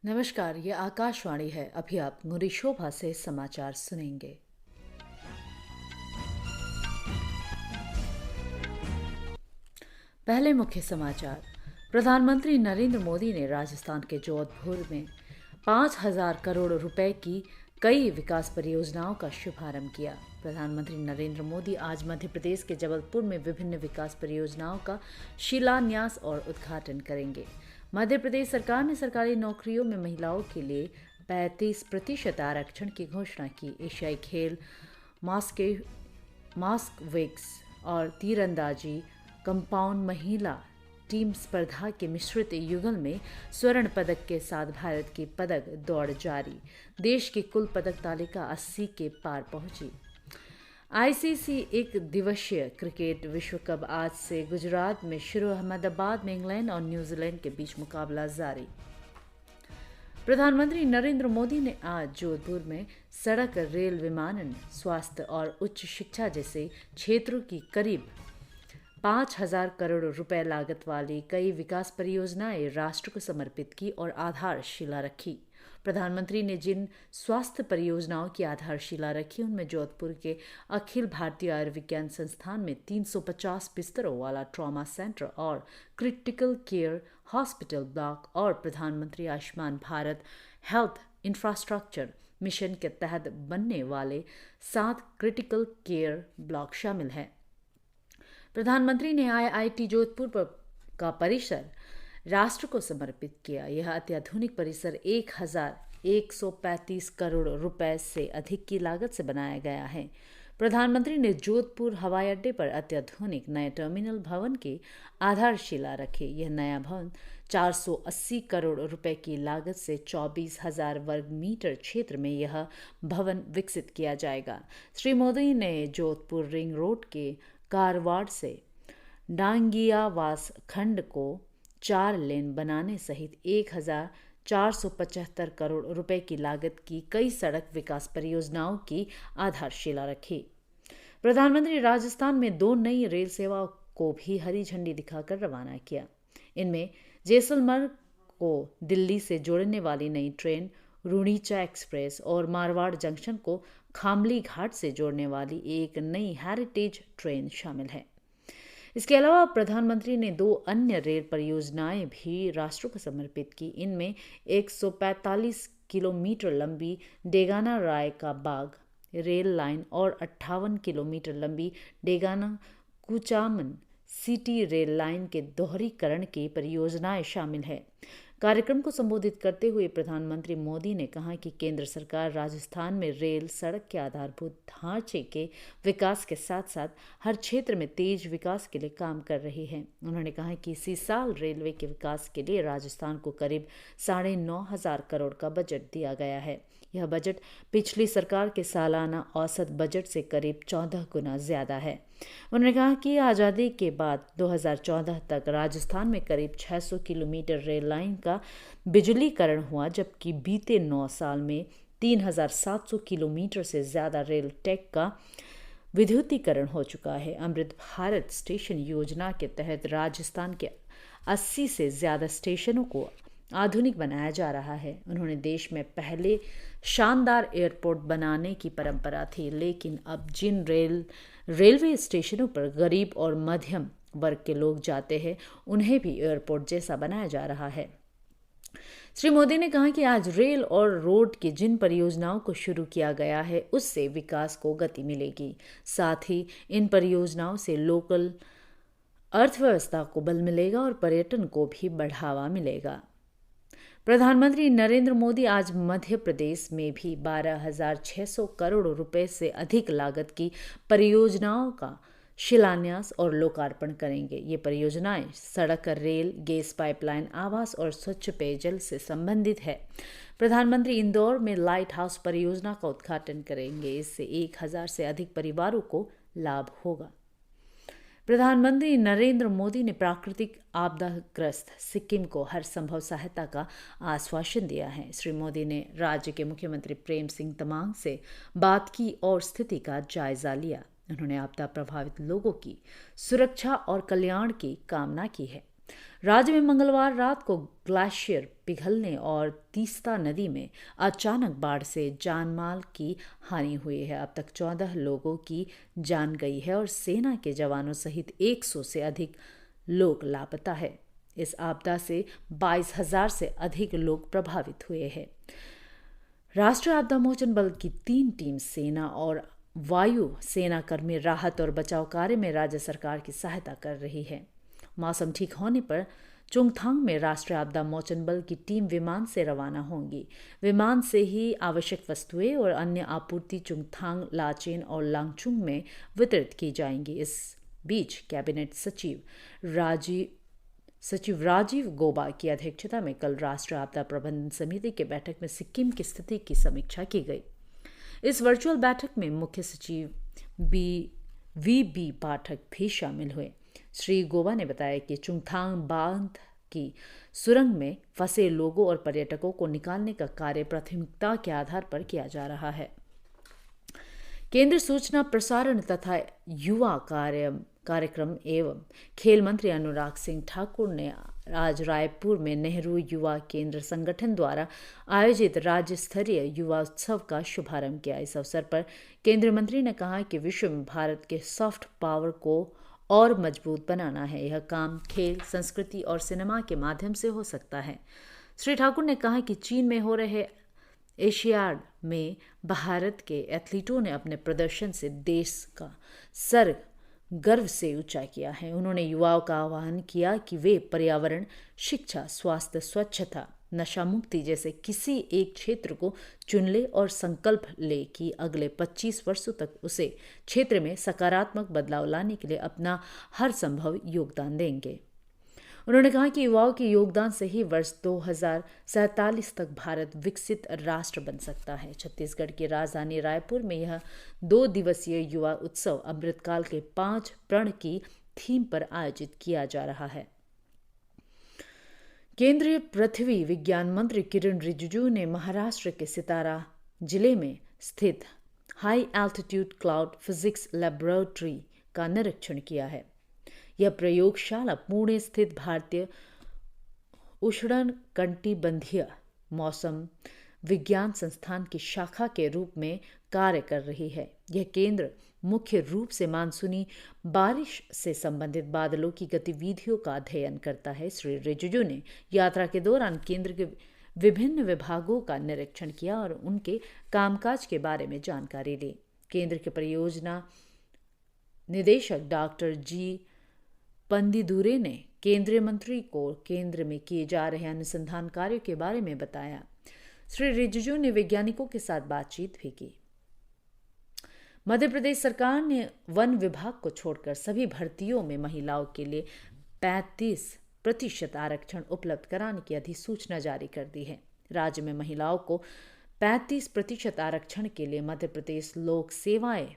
नमस्कार, ये आकाशवाणी है। अभी आप मुरी शोभा से समाचार सुनेंगे। पहले मुख्य समाचार। प्रधानमंत्री नरेंद्र मोदी ने राजस्थान के जोधपुर में 5,000 करोड़ रुपए की कई विकास परियोजनाओं का शुभारंभ किया। प्रधानमंत्री नरेंद्र मोदी आज मध्य प्रदेश के जबलपुर में विभिन्न विकास परियोजनाओं का शिलान्यास और उद्घाटन करेंगे। मध्य प्रदेश सरकार ने सरकारी नौकरियों में महिलाओं के लिए 35% आरक्षण की घोषणा की। एशियाई खेल मास्क विक्स और तीरंदाजी कंपाउंड महिला टीम स्पर्धा के मिश्रित युगल में स्वर्ण पदक के साथ भारत की पदक दौड़ जारी। देश की कुल पदक तालिका 80 के पार पहुंची। आईसीसी एक दिवसीय क्रिकेट विश्व कप आज से गुजरात में शुरू। अहमदाबाद में इंग्लैंड और न्यूजीलैंड के बीच मुकाबला जारी। प्रधानमंत्री नरेंद्र मोदी ने आज जोधपुर में सड़क, रेल, विमानन, स्वास्थ्य और उच्च शिक्षा जैसे क्षेत्रों की करीब 5,000 करोड़ रुपए लागत वाली कई विकास परियोजनाएं राष्ट्र को समर्पित की और आधारशिला रखी। प्रधानमंत्री ने जिन स्वास्थ्य परियोजनाओं की आधारशिला रखी उनमें जोधपुर के अखिल भारतीय आयुर्विज्ञान संस्थान में 350 बिस्तरों वाला ट्रॉमा सेंटर और क्रिटिकल केयर हॉस्पिटल ब्लॉक और प्रधानमंत्री Ayushman Bharat health infrastructure mission के तहत बनने वाले 7 क्रिटिकल केयर ब्लॉक शामिल हैं। प्रधानमंत्री ने आईआईटी जोधपुर का परिसर राष्ट्र को समर्पित किया। यह अत्याधुनिक परिसर 1,135 करोड़ रुपए से अधिक की लागत से बनाया गया है। प्रधानमंत्री ने जोधपुर हवाई अड्डे पर अत्याधुनिक नए टर्मिनल भवन की आधारशिला रखी। यह नया भवन 480 करोड़ रुपए की लागत से 24,000 वर्ग मीटर क्षेत्र में यह भवन विकसित किया जाएगा। श्री मोदी ने जोधपुर रिंग रोड के कारवाड़ से डांगियावास खंड को 4 लेन बनाने सहित 1,475 करोड़ रुपए की लागत की कई सड़क विकास परियोजनाओं की आधारशिला रखी। प्रधानमंत्री राजस्थान में 2 नई रेल सेवाओं को भी हरी झंडी दिखाकर रवाना किया। इनमें जैसलमेर को दिल्ली से जोड़ने वाली नई ट्रेन रुणीचा एक्सप्रेस और मारवाड़ जंक्शन को खामली घाट से जोड़ने वाली एक नई हेरिटेज ट्रेन शामिल है। इसके अलावा प्रधानमंत्री ने 2 अन्य रेल परियोजनाएं भी राष्ट्र को समर्पित की। इनमें 145 किलोमीटर लंबी डेगाना राय का बाग रेल लाइन और 58 किलोमीटर लंबी Degana Kuchaman city rail line के दोहरीकरण की परियोजनाएं शामिल है। कार्यक्रम को संबोधित करते हुए प्रधानमंत्री मोदी ने कहा कि केंद्र सरकार राजस्थान में रेल, सड़क के आधारभूत ढांचे के विकास के साथ साथ हर क्षेत्र में तेज विकास के लिए काम कर रही है। उन्होंने कहा कि इसी साल रेलवे के विकास के लिए राजस्थान को करीब 9,500 करोड़ का बजट दिया गया है। यह बजट पिछली सरकार के सालाना औसत बजट से करीब 14 गुना ज्यादा है। उन्होंने कहा कि आज़ादी के बाद 2014 तक राजस्थान में करीब 600 किलोमीटर रेल लाइन का बिजलीकरण हुआ, जबकि बीते 9 साल में 3,700 किलोमीटर से ज्यादा रेल टेक का विद्युतीकरण हो चुका है। अमृत भारत स्टेशन योजना के तहत राजस्थान के 80 से ज्यादा स्टेशनों को आधुनिक बनाया जा रहा है। उन्होंने देश में पहले शानदार एयरपोर्ट बनाने की परंपरा थी, लेकिन अब जिन रेलवे स्टेशनों पर गरीब और मध्यम वर्ग के लोग जाते हैं उन्हें भी एयरपोर्ट जैसा बनाया जा रहा है। श्री मोदी ने कहा कि आज रेल और रोड की जिन परियोजनाओं को शुरू किया गया है उससे विकास को गति मिलेगी। साथ ही इन परियोजनाओं से लोकल अर्थव्यवस्था को बल मिलेगा और पर्यटन को भी बढ़ावा मिलेगा। प्रधानमंत्री नरेंद्र मोदी आज मध्य प्रदेश में भी 12,600 करोड़ रुपए से अधिक लागत की परियोजनाओं का शिलान्यास और लोकार्पण करेंगे। ये परियोजनाएं सड़क, रेल, गैस पाइपलाइन, आवास और स्वच्छ पेयजल से संबंधित है। प्रधानमंत्री इंदौर में लाइट हाउस परियोजना का उद्घाटन करेंगे। इससे 1,000 से अधिक परिवारों को लाभ होगा। प्रधानमंत्री नरेंद्र मोदी ने प्राकृतिक आपदाग्रस्त सिक्किम को हर संभव सहायता का आश्वासन दिया है। श्री मोदी ने राज्य के मुख्यमंत्री प्रेम सिंह तमांग से बात की और स्थिति का जायजा लिया। उन्होंने आपदा प्रभावित लोगों की सुरक्षा और कल्याण की कामना की है। राज्य में मंगलवार रात को ग्लेशियर पिघलने और तीस्ता नदी में अचानक बाढ़ से जानमाल की हानि हुई है। अब तक 14 लोगों की जान गई है और सेना के जवानों सहित 100 से अधिक लोग लापता है। इस आपदा से 22,000 से अधिक लोग प्रभावित हुए हैं। राष्ट्रीय आपदा मोचन बल की 3 टीम सेना और वायु सेना कर्मी राहत और बचाव कार्य में राज्य सरकार की सहायता कर रही है। मौसम ठीक होने पर चुंगथांग में राष्ट्रीय आपदा मोचन बल की टीम विमान से रवाना होंगी। विमान से ही आवश्यक वस्तुएं और अन्य आपूर्ति चुंगथांग, लाचेन और लांगचुंग में वितरित की जाएंगी। इस बीच कैबिनेट सचिव राजीव गौबा की अध्यक्षता में कल राष्ट्रीय आपदा प्रबंधन समिति की बैठक में सिक्किम की स्थिति की समीक्षा की गई। इस वर्चुअल बैठक में मुख्य सचिव वी पाठक भी शामिल हुए। श्री गौबा ने बताया कि चुंगथांग बांध की सुरंग में फंसे लोगों और पर्यटकों को निकालने का कार्य प्राथमिकता के आधार पर किया जा रहा है। केंद्रीय सूचना प्रसारण तथा युवा कार्यक्रम एवं खेल मंत्री अनुराग सिंह ठाकुर ने आज रायपुर में नेहरू युवा केंद्र संगठन द्वारा आयोजित राज्य स्तरीय युवा उत्सव का शुभारंभ किया। इस अवसर पर केंद्रीय मंत्री ने कहा कि विश्व में भारत के सॉफ्ट पावर को और मजबूत बनाना है। यह काम खेल, संस्कृति और सिनेमा के माध्यम से हो सकता है। श्री ठाकुर ने कहा कि चीन में हो रहे एशियाड में भारत के एथलीटों ने अपने प्रदर्शन से देश का सर गर्व से ऊंचा किया है। उन्होंने युवाओं का आह्वान किया कि वे पर्यावरण, शिक्षा, स्वास्थ्य, स्वच्छता, नशा मुक्ति जैसे किसी एक क्षेत्र को चुन ले और संकल्प ले कि अगले 25 वर्षों तक उसे क्षेत्र में सकारात्मक बदलाव लाने के लिए अपना हर संभव योगदान देंगे। उन्होंने कहा कि युवाओं के योगदान से ही वर्ष 2047 तक भारत विकसित राष्ट्र बन सकता है। छत्तीसगढ़ की राजधानी रायपुर में यह 2 दिवसीय युवा उत्सव अमृतकाल के 5 प्रण की थीम पर आयोजित किया जा रहा है। केंद्रीय पृथ्वी विज्ञान मंत्री किरण रिजिजू ने महाराष्ट्र के सितारा जिले में स्थित high altitude cloud physics laboratory का निरीक्षण किया है। यह प्रयोगशाला पुणे स्थित भारतीय उष्णकटिबंधीय मौसम विज्ञान संस्थान की शाखा के रूप में कार्य कर रही है। यह केंद्र मुख्य रूप से मानसूनी बारिश से संबंधित बादलों की गतिविधियों का अध्ययन करता है। श्री रिजिजू ने यात्रा के दौरान केंद्र के विभिन्न विभागों का निरीक्षण किया और उनके कामकाज के बारे में जानकारी ली। केंद्र के परियोजना निदेशक डॉक्टर जी पंदिदुरे ने केंद्रीय मंत्री को केंद्र में किए जा रहे अनुसंधान कार्यों के बारे में बताया। श्री रिजिजू ने वैज्ञानिकों के साथ बातचीत भी की। मध्य प्रदेश सरकार ने वन विभाग को छोड़कर सभी भर्तियों में महिलाओं के लिए 35% आरक्षण उपलब्ध कराने की अधिसूचना जारी कर दी है। राज्य में महिलाओं को 35% आरक्षण के लिए मध्य प्रदेश लोक सेवाएं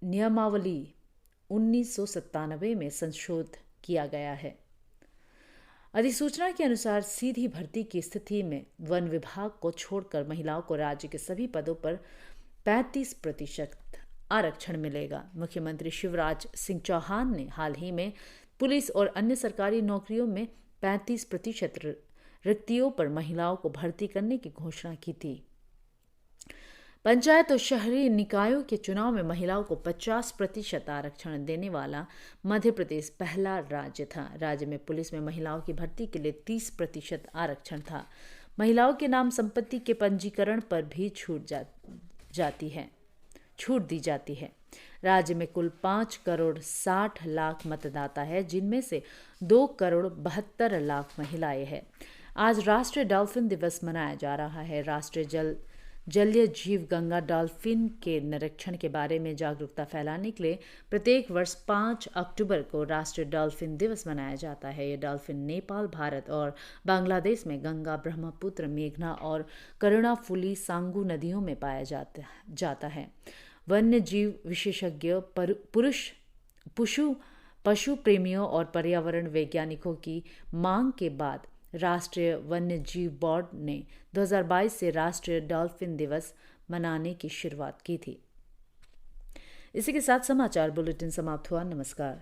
नियमावली 1997 में संशोधित किया गया है। अधिसूचना के अनुसार सीधी भर्ती की स्थिति में वन विभाग को छोड़कर महिलाओं को राज्य के सभी पदों पर 35% आरक्षण मिलेगा। मुख्यमंत्री शिवराज सिंह चौहान ने हाल ही में पुलिस और अन्य सरकारी नौकरियों में 35% रिक्तियों पर महिलाओं को भर्ती करने की घोषणा की थी। पंचायत और शहरी निकायों के चुनाव में महिलाओं को 50% आरक्षण देने वाला मध्य प्रदेश पहला राज्य था। राज्य में पुलिस में महिलाओं की भर्ती के लिए 30% आरक्षण था। महिलाओं के नाम संपत्ति के पंजीकरण पर भी छूट दी जाती है। राज्य में कुल 5 करोड़ 60 लाख मतदाता है, जिनमें से 2 करोड़ 72 लाख महिलाएं हैं। आज राष्ट्रीय डॉल्फिन दिवस मनाया जा रहा है। राष्ट्रीय जलीय जीव गंगा डॉल्फिन के निरीक्षण के बारे में जागरूकता फैलाने के लिए प्रत्येक वर्ष 5 अक्टूबर को राष्ट्रीय डॉल्फिन दिवस मनाया जाता है। ये डॉल्फिन नेपाल, भारत और बांग्लादेश में गंगा, ब्रह्मपुत्र, मेघना और करुणाफुली सांगू नदियों में पाया जाता है। वन्य जीव विशेषज्ञ, पशु प्रेमियों और पर्यावरण वैज्ञानिकों की मांग के बाद राष्ट्रीय वन्य जीव बोर्ड ने 2022 से राष्ट्रीय डॉल्फिन दिवस मनाने की शुरुआत की थी। इसी के साथ समाचार बुलेटिन समाप्त हुआ। नमस्कार।